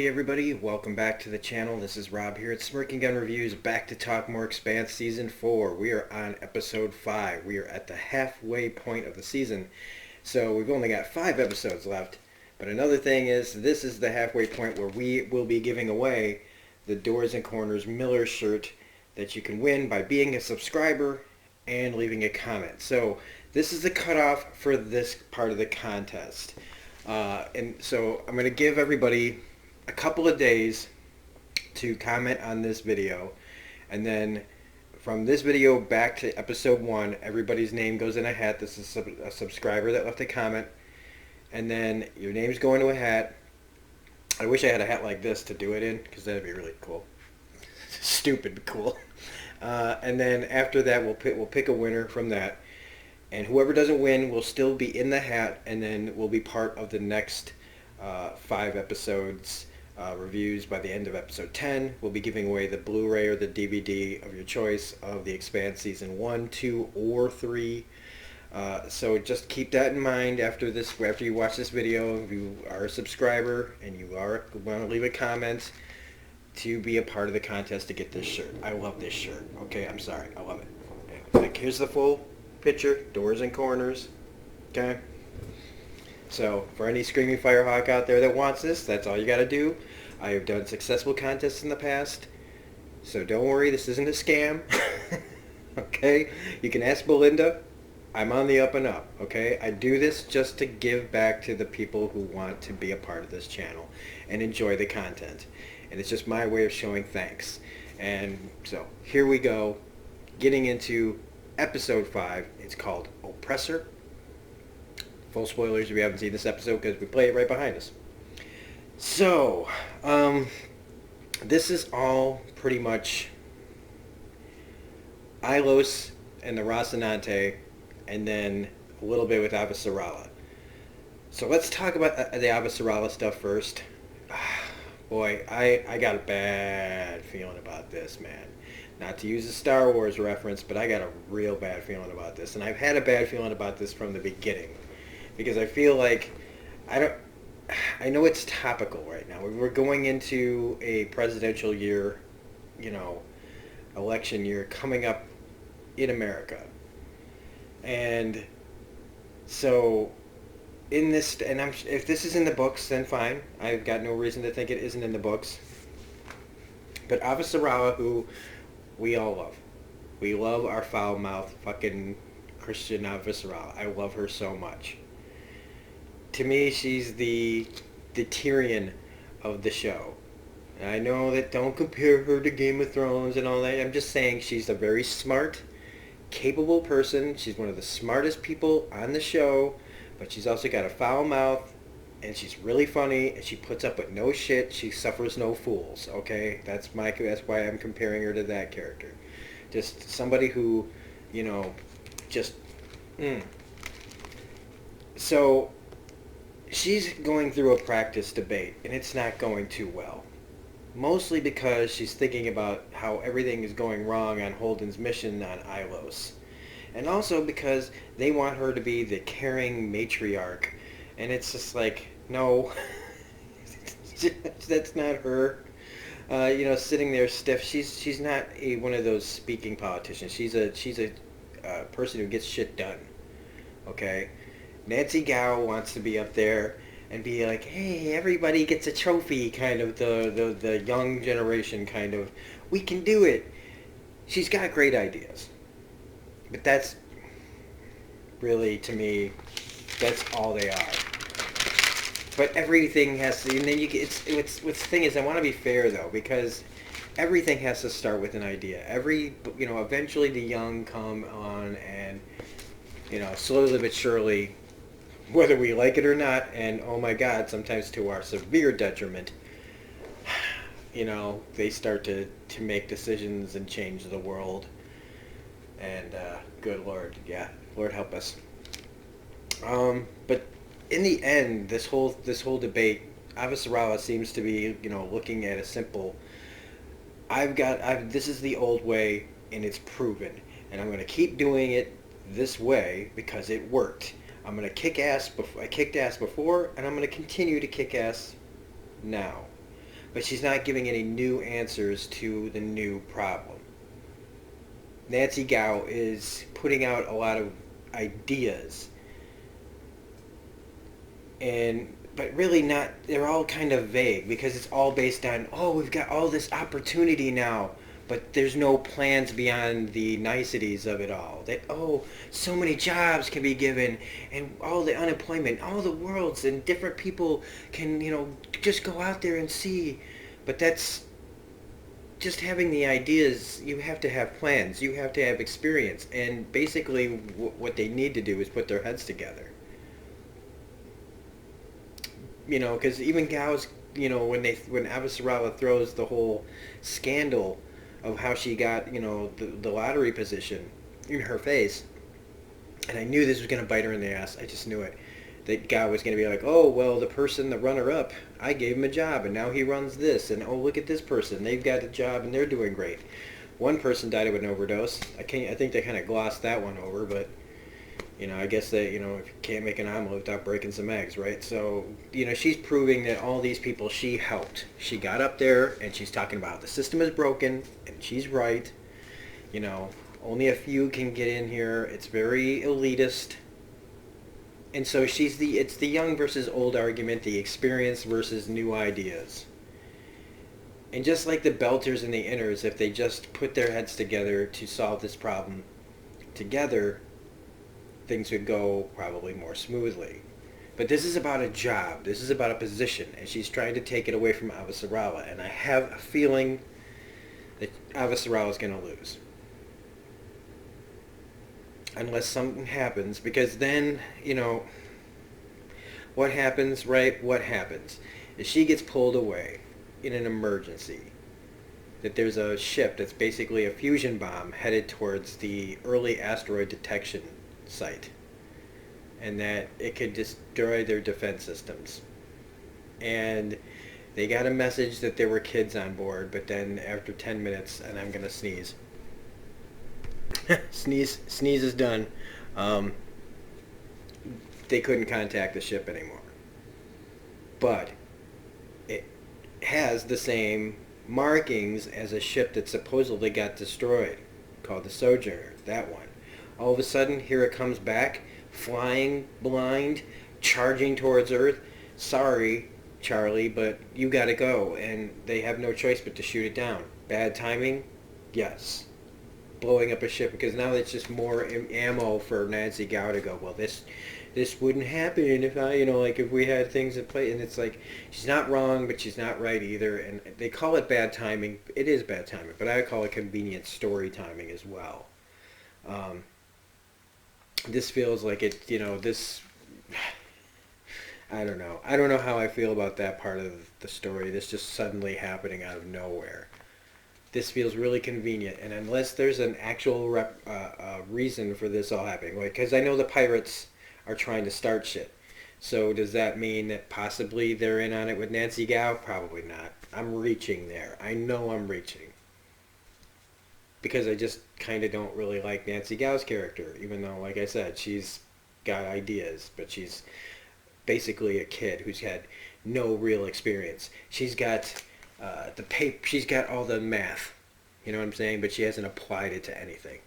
everybody, welcome back to the channel. This is Rob here at Smirking Gun Reviews, back to talk more Expanse Season 4. We are on Episode 5. We are at the halfway point of the season. So we've only got 5 episodes left. But another thing is, this is the halfway point where we will be giving away the Doors and Corners Miller shirt that you can win by being a subscriber and leaving a comment. So this is the cutoff for this part of the contest. And so I'm going to give everybody a couple of days to comment on this video, and then from this video back to episode 1, everybody's name goes in a hat. This is a subscriber that left a comment, and then your name's going to a hat. I wish I had a hat like this to do it in, because that'd be really cool. Stupid cool. And then after that, we'll pick a winner from that. And whoever doesn't win will still be in the hat, and then will be part of the next 5 episodes reviews. By the end of episode 10, we'll be giving away the Blu-ray or the DVD of your choice of the Expanse Season 1, 2, or 3. So just keep that in mind after you watch this video. If you are a subscriber and you want to leave a comment to be a part of the contest to get this shirt. I love this shirt. Okay, I'm sorry. I love it. Like, here's the full picture, Doors and Corners. Okay, so for any Screaming Firehawk out there that wants this, that's all you got to do. I have done successful contests in the past, so don't worry, this isn't a scam. Okay, you can ask Belinda. I'm on the up and up. Okay, I do this just to give back to the people who want to be a part of this channel and enjoy the content, and it's just my way of showing thanks. And so here we go, getting into Episode 5. It's called Oppressor. Full spoilers if you haven't seen this episode, because we play it right behind us. So, this is all pretty much Ilus and the Rocinante, and then a little bit with Avasarala. So let's talk about the Avasarala stuff first. Boy, I got a bad feeling about this, man. Not to use a Star Wars reference, but I got a real bad feeling about this. And I've had a bad feeling about this from the beginning. Because I feel like, I know it's topical right now. We're going into a presidential year, election year coming up in America. And so, in this, and if this is in the books, then fine. I've got no reason to think it isn't in the books. But Avasarala, who we all love. We love our foul-mouthed fucking Christian Avasarala. I love her so much. To me, she's the Tyrion of the show. And I know that don't compare her to Game of Thrones and all that. I'm just saying she's a very smart, capable person. She's one of the smartest people on the show. But she's also got a foul mouth. And she's really funny, and she puts up with no shit. She suffers no fools. Okay, that's why I'm comparing her to that character. Just somebody who, just. So, she's going through a practice debate, and it's not going too well. Mostly because she's thinking about how everything is going wrong on Holden's mission on Ilus, and also because they want her to be the caring matriarch. And it's just like, no, that's not her. Sitting there stiff. She's not one of those speaking politicians. She's a person who gets shit done. Okay, Nancy Gow wants to be up there and be like, hey, everybody gets a trophy, kind of the young generation kind of. We can do it. She's got great ideas, but that's really, to me, that's all they are. But everything has to, and then what's the thing is, I want to be fair though, because everything has to start with an idea. Eventually the young come on, and, slowly but surely, whether we like it or not, and oh my God, sometimes to our severe detriment, they start to make decisions and change the world. And, good Lord, yeah, Lord help us. But in the end, this whole debate, Avasarala seems to be, looking at a simple, this is the old way, and it's proven, and I'm going to keep doing it this way because it worked. I'm going to kick ass. I kicked ass before, and I'm going to continue to kick ass now. but she's not giving any new answers to the new problem. Nancy Gao is putting out a lot of ideas, and but really not. They're all kind of vague because it's all based on, oh, we've got all this opportunity now, but there's no plans beyond the niceties of it all. That, oh, so many jobs can be given, and all the unemployment, all the worlds, and different people can, just go out there and see. But that's just having the ideas. You have to have plans. You have to have experience. And basically what they need to do is put their heads together. Because even Gao's, when Avasarala throws the whole scandal of how she got, the lottery position in her face, and I knew this was going to bite her in the ass. I just knew it. That Gao was going to be like, oh, well, the runner-up, I gave him a job, and now he runs this, and oh, look at this person. They've got a job, and they're doing great. One person died of an overdose. I think they kind of glossed that one over, but, I guess that, if you can't make an omelet without breaking some eggs, right? So, she's proving that all these people she helped. She got up there, and she's talking about the system is broken, and she's right. Only a few can get in here. It's very elitist. And so it's the young versus old argument, the experience versus new ideas. And just like the belters and the inners, if they just put their heads together to solve this problem together, things would go probably more smoothly. But this is about a job. This is about a position. And she's trying to take it away from Avasarala. And I have a feeling that Avasarala is going to lose. Unless something happens, because then, what happens, right? What happens is she gets pulled away in an emergency. That there's a ship that's basically a fusion bomb headed towards the early asteroid detection site. And that it could destroy their defense systems. And they got a message that there were kids on board, but then after 10 minutes, and I'm going to sneeze. Sneeze is done. They couldn't contact the ship anymore. But it has the same markings as a ship that supposedly got destroyed, called the Sojourner, that one. All of a sudden, here it comes back, flying blind, charging towards Earth. Sorry, Charlie, but you gotta go. And they have no choice but to shoot it down. Bad timing? Yes. Blowing up a ship, because now it's just more ammo for Nancy Gao to go, well, this wouldn't happen if if we had things in place. And it's like, she's not wrong, but she's not right either. And they call it bad timing. It is bad timing, but I call it convenient story timing as well. This feels like it, this, I don't know. I don't know how I feel about that part of the story. This just suddenly happening out of nowhere. This feels really convenient, and unless there's an actual reason for this all happening, because I know the pirates are trying to start shit. So does that mean that possibly they're in on it with Nancy Gao? Probably not. I'm reaching there. I know I'm reaching. Because I just kind of don't really like Nancy Gao's character, even though, like I said, she's got ideas, but she's basically a kid who's had no real experience. She's got she's got all the math, you know what I'm saying, but she hasn't applied it to anything.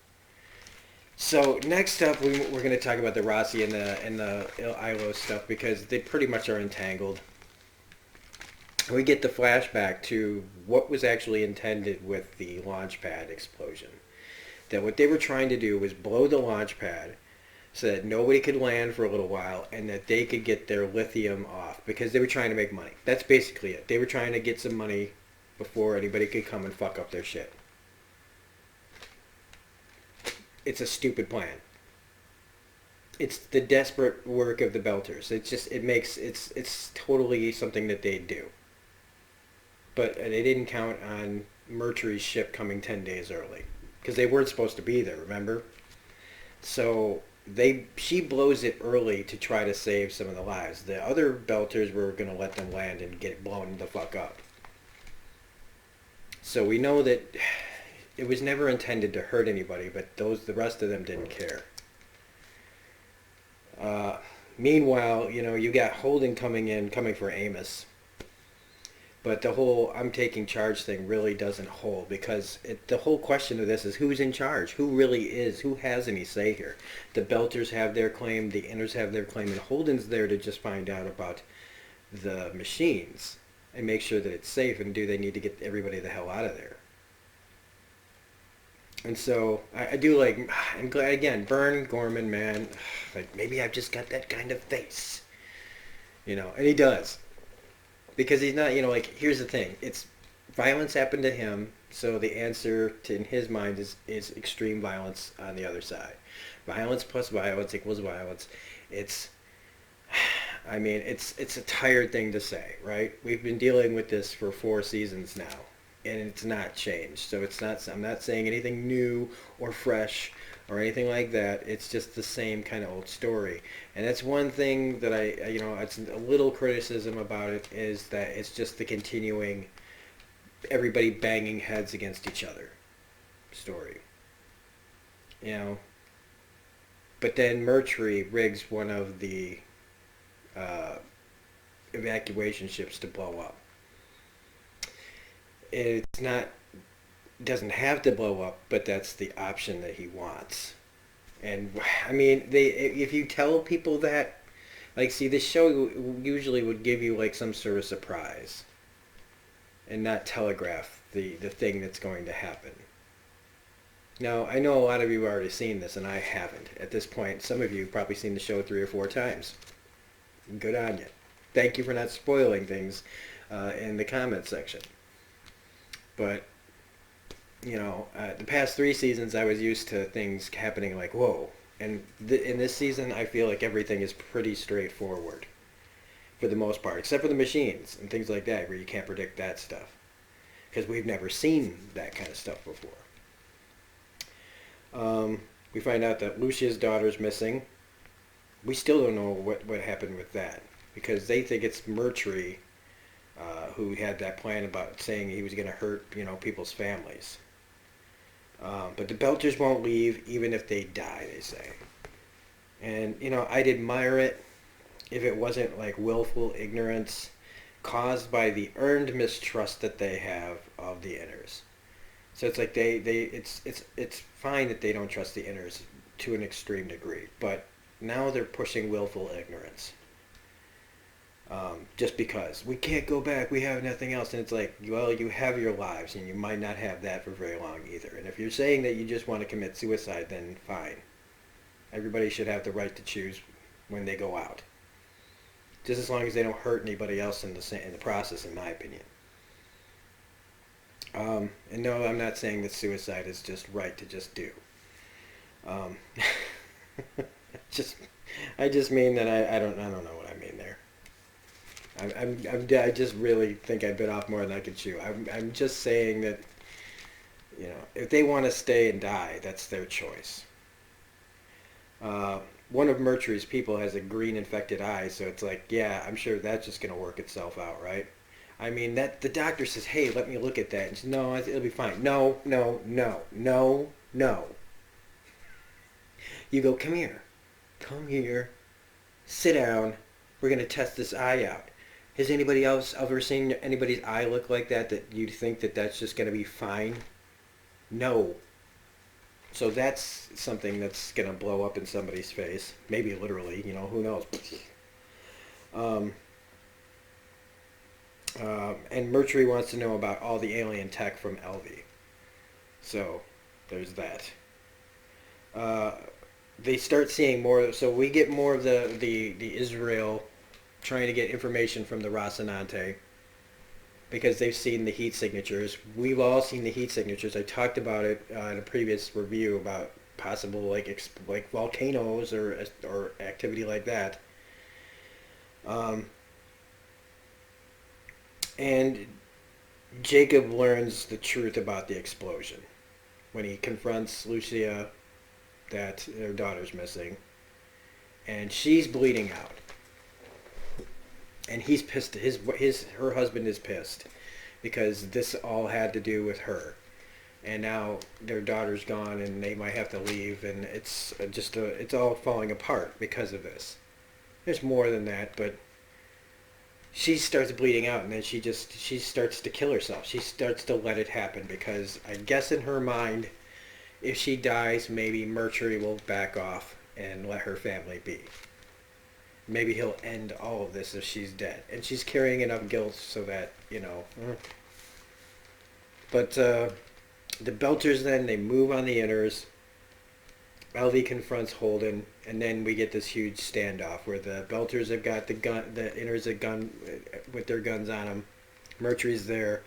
So next up, we're going to talk about the Rossi and the Ilus stuff, because they pretty much are entangled. We get the flashback to what was actually intended with the launch pad explosion. That what they were trying to do was blow the launch pad so that nobody could land for a little while, and that they could get their lithium off, because they were trying to make money. That's basically it. They were trying to get some money before anybody could come and fuck up their shit. It's a stupid plan. It's the desperate work of the Belters. It's totally something that they do. But they didn't count on Murtry's ship coming 10 days early, because they weren't supposed to be there, remember? So she blows it early to try to save some of the lives. The other Belters were going to let them land and get blown the fuck up. So we know that it was never intended to hurt anybody, but the rest of them didn't care. Meanwhile, you got Holden coming for Amos. But the whole "I'm taking charge" thing really doesn't hold, because the whole question of this is who's in charge? Who really is? Who has any say here? The Belters have their claim, the Inners have their claim, and Holden's there to just find out about the machines and make sure that it's safe, and do they need to get everybody the hell out of there? And so I do like, I'm glad, again, Burn Gorman, man, like maybe I've just got that kind of face, and he does. Because he's not, like, here's the thing. It's violence happened to him, so the answer to, in his mind, is extreme violence on the other side. Violence plus violence equals violence. It's, I mean, it's a tired thing to say, right? We've been dealing with this for 4 seasons now, and it's not changed. So I'm not saying anything new or fresh or anything like that. It's just the same kind of old story. And that's one thing that it's a little criticism about it, is that it's just the continuing everybody banging heads against each other story. But then Murtry rigs one of the uh, evacuation ships to blow up. It's not, doesn't have to blow up, but that's the option that he wants. And I mean, if you tell people that, like, see, this show usually would give you like some sort of surprise, and not telegraph the thing that's going to happen. Now, I know a lot of you have already seen this, and I haven't. At this point, some of you have probably seen the show 3 or 4 times. Good on you. Thank you for not spoiling things in the comment section. But the past 3 seasons, I was used to things happening like, whoa. And in this season, I feel like everything is pretty straightforward, for the most part, except for the machines and things like that, where you can't predict that stuff, because we've never seen that kind of stuff before. We find out that Lucia's daughter's missing. We still don't know what happened with that, because they think it's Murtry who had that plan about saying he was going to hurt, people's families. But the Belters won't leave even if they die, they say. And, I'd admire it if it wasn't like willful ignorance caused by the earned mistrust that they have of the Inners. So it's like it's fine that they don't trust the Inners to an extreme degree, but now they're pushing willful ignorance. Just because we can't go back, we have nothing else. And it's like, well, you have your lives, and you might not have that for very long either. And if you're saying that you just want to commit suicide, then fine. Everybody should have the right to choose when they go out, just as long as they don't hurt anybody else in the process, in my opinion. And no, I'm not saying that suicide is just right to just do. I just mean that I don't know what I mean there. I just really think I bit off more than I could chew. I'm just saying that, if they want to stay and die, that's their choice. One of Murtry's people has a green infected eye, so it's like, yeah, I'm sure that's just going to work itself out, right? I mean, that the doctor says, hey, let me look at that. And she says, no, it'll be fine. No. You go, come here, sit down. We're going to test this eye out. Has anybody else ever seen anybody's eye look like that you think that that's just going to be fine? No. So that's something that's going to blow up in somebody's face. Maybe literally, who knows. And Murtry wants to know about all the alien tech from Elvie. So there's that. They start seeing more, so we get more of the Israel trying to get information from the Rocinante, because they've seen the heat signatures. We've all seen the heat signatures. I talked about it in a previous review about possible like volcanoes or activity like that. And Jacob learns the truth about the explosion when he confronts Lucia that their daughter's missing, and she's bleeding out. And he's pissed. Her husband is pissed because this all had to do with her, and now their daughter's gone, and they might have to leave, and it's all falling apart because of this. There's more than that, but she starts bleeding out, and then she starts to kill herself. She starts to let it happen because I guess in her mind, if she dies, maybe Murtry will back off and let her family be. Maybe he'll end all of this if she's dead, and she's carrying enough guilt so that But the Belters then they move on the inners. LV confronts Holden, and then we get this huge standoff where the Belters have got the inners have gun with their guns on them. Murtry's there,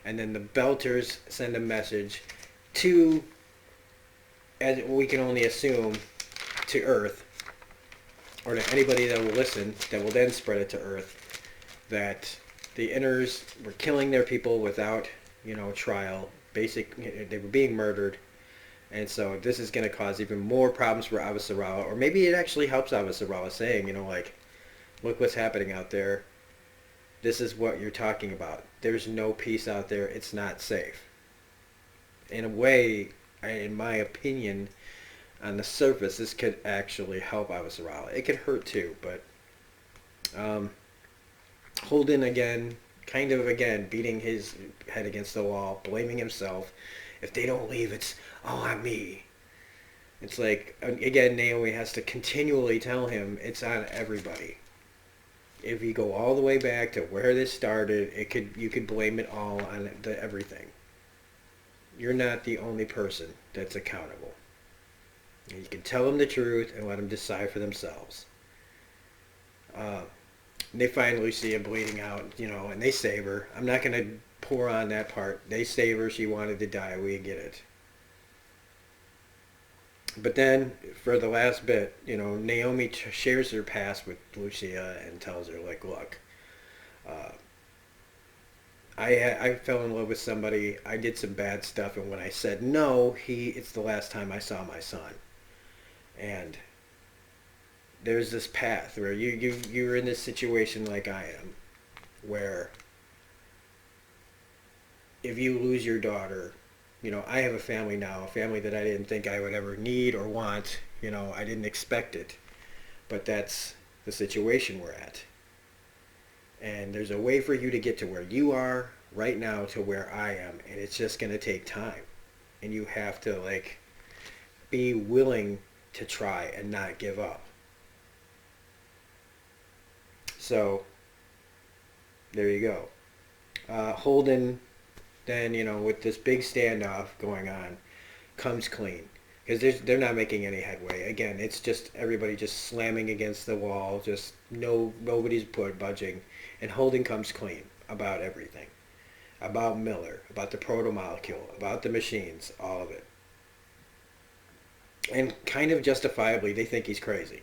and then the Belters send a message to, as we can only assume, to Earth, or to anybody that will listen, that will then spread it to Earth, that the inners were killing their people without, trial. They were being murdered. And so this is going to cause even more problems for Avasarala, or maybe it actually helps Avasarala, saying, look what's happening out there. This is what you're talking about. There's no peace out there. It's not safe. In a way, in my opinion, on the surface, this could actually help Avasarala. It could hurt too, but Holden again, beating his head against the wall, blaming himself. If they don't leave, it's all on me. It's like, again, Naomi has to continually tell him it's on everybody. If you go all the way back to where this started, you could blame it all on everything. You're not the only person that's accountable. And you can tell them the truth and let them decide for themselves. They find Lucia bleeding out, and they save her. I'm not going to pour on that part. They save her. She wanted to die. We get it. But then, for the last bit, Naomi shares her past with Lucia and tells her, look, I fell in love with somebody. I did some bad stuff, and when I said no, it's the last time I saw my son. And there's this path where you're in this situation like I am, where if you lose your daughter, I have a family now, a family that I didn't think I would ever need or want. I didn't expect it, but that's the situation we're at. And there's a way for you to get to where you are right now to where I am, and it's just going to take time. And you have to be willing to try and not give up. So there you go. Holden then, with this big standoff going on, comes clean. Because they're not making any headway. Again, it's just everybody just slamming against the wall, just nobody's budging. And Holden comes clean about everything. About Miller, about the proto-molecule, about the machines, all of it. And kind of justifiably, they think he's crazy.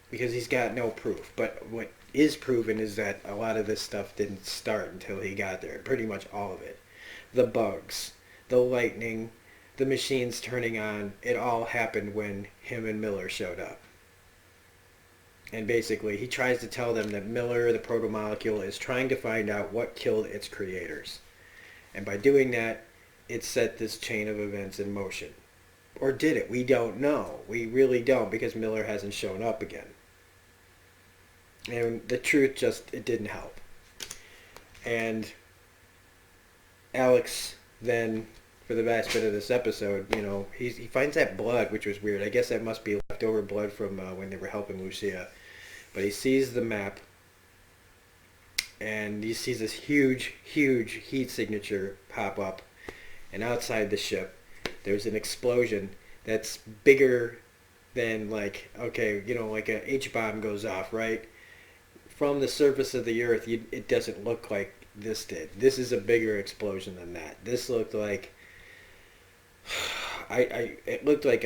Because he's got no proof. But what is proven is that a lot of this stuff didn't start until he got there. Pretty much all of it. The bugs, the lightning, the machines turning on, it all happened when him and Miller showed up. And basically, he tries to tell them that Miller, the proto-molecule, is trying to find out what killed its creators. And by doing that, it set this chain of events in motion. Or did it? We don't know. We really don't, because Miller hasn't shown up again. And the truth it didn't help. And Alex then, for the vast bit of this episode, he finds that blood, which was weird. I guess that must be leftover blood from when they were helping Lucia. But he sees the map, and he sees this huge, huge heat signature pop up. And outside the ship, there's an explosion that's bigger than, like a H-bomb goes off, right? From the surface of the Earth, it doesn't look like this did. This is a bigger explosion than that. This looked like... it looked like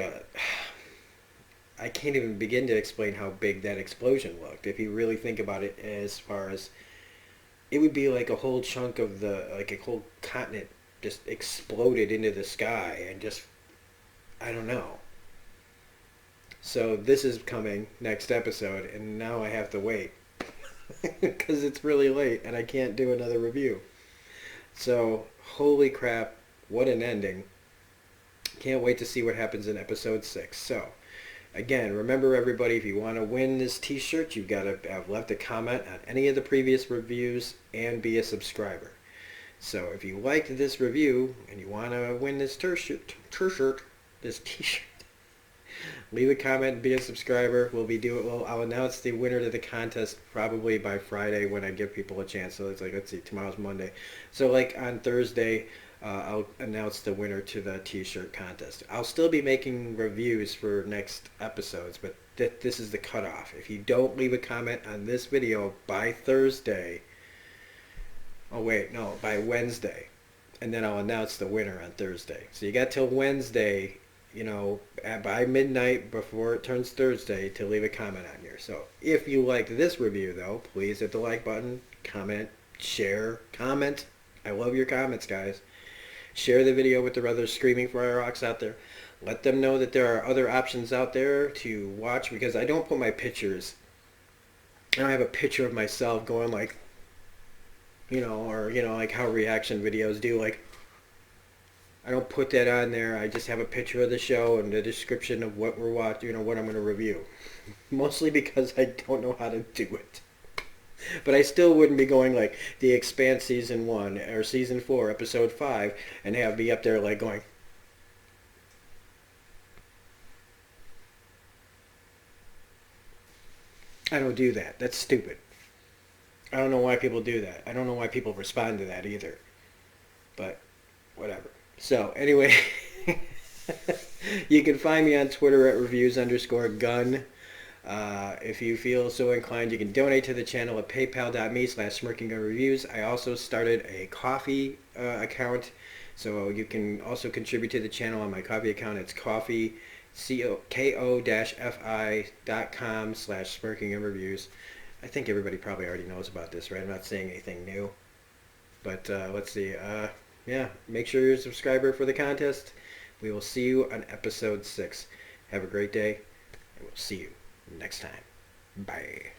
I can't even begin to explain how big that explosion looked. If you really think about it, as far as... It would be like a whole chunk of a whole continent just exploded into the sky and just... I don't know. So this is coming next episode, and now I have to wait. Because it's really late, and I can't do another review. So, holy crap, what an ending. Can't wait to see what happens in episode 6. So, Again, remember everybody, if you want to win this t-shirt, you've got to have left a comment on any of the previous reviews and be a subscriber. So if you liked this review and you want to win this t-shirt, this t-shirt, leave a comment and be a subscriber. I'll announce the winner to the contest probably by Friday when I give people a chance. So it's like, let's see, tomorrow's Monday. So like on Thursday, I'll announce the winner to the t-shirt contest. I'll still be making reviews for next episodes, but this is the cutoff. If you don't leave a comment on this video by Thursday, by Wednesday, and then I'll announce the winner on Thursday. So you got till Wednesday, by midnight before it turns Thursday to leave a comment on here. So if you like this review, though, please hit the like button, comment, share, comment. I love your comments, guys. Share the video with the other Screaming Fire Rocks out there. Let them know that there are other options out there to watch, because I don't put my pictures. I don't have a picture of myself going like, like how reaction videos do. Like, I don't put that on there. I just have a picture of the show and the description of what we're watching, what I'm going to review. Mostly because I don't know how to do it. But I still wouldn't be going like the Expanse season 1 or season 4 episode 5 and have me up there like going, I don't do that. That's stupid. I don't know why people do that. I don't know why people respond to that either. But whatever. So anyway, you can find me on Twitter at reviews_gun. If you feel so inclined, you can donate to the channel at paypal.me/smirkinggunreviews. I also started a coffee account, so you can also contribute to the channel on my coffee account. It's ko-fi.com/smirkinggunreviews. I think everybody probably already knows about this, right? I'm not saying anything new. But let's see. Yeah, make sure you're a subscriber for the contest. We will see you on episode 6. Have a great day, and we'll see you next time. Bye.